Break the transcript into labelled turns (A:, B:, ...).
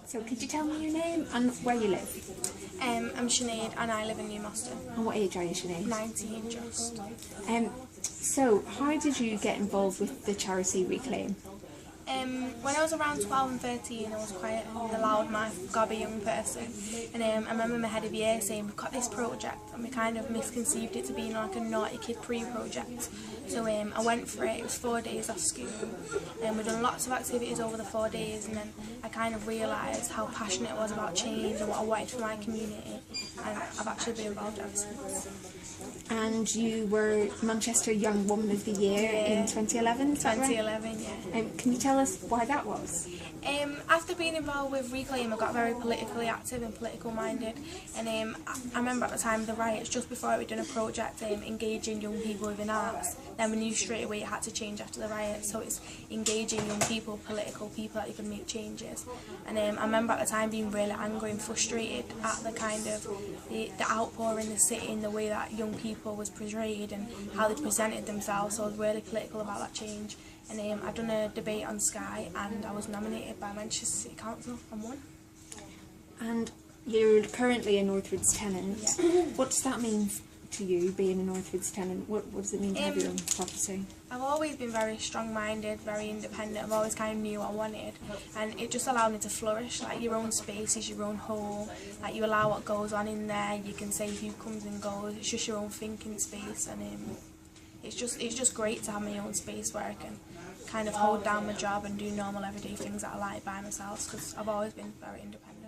A: So could you tell me your name and where you live?
B: I'm Sinead and I live in Newmaston.
A: And what age are you, Sinead?
B: 19 just.
A: So how did you get involved with the charity Reclaim?
B: When I was around 12 and 13, I was quite a loud mouth, gobby young person, and I remember my head of year saying, we've got this project, and we kind of misconceived it to being like a naughty kid pre-project. So I went for it. It was 4 days off school, and we've done lots of activities over the 4 days, and then I kind of realised how passionate I was about change and what I wanted for my community, and I've actually been involved ever since.
A: And you were Manchester Young Woman of the Year in 2011, is that right?
B: 2011, yeah.
A: Can you tell us why that was?
B: After being involved with Reclaim, I got very politically active and political minded, and I remember at the time of the riots, just before we'd done a project engaging young people within arts, then we knew straight away it had to change after the riots, so it's engaging young people, political people, that you can make changes. And I remember at the time being really angry and frustrated at the kind of the outpour in the city and the way that young people was portrayed and how they presented themselves, so I was really political about that change. And I'd done a debate on Sky and I was nominated by Manchester City Council and won.
A: And you're currently a Northwards tenant.
B: Yeah.
A: What does that mean to you, being a Northwards tenant? What does it mean to have your own property?
B: I've always been very strong-minded, very independent. I've always kind of knew what I wanted, and it just allowed me to flourish. Like, your own space is your own home. Like, you allow what goes on in there. You can say who comes and goes. It's just your own thinking space, and it's just great to have my own space where I can kind of hold down my job and do normal everyday things that I like by myself, because I've always been very independent.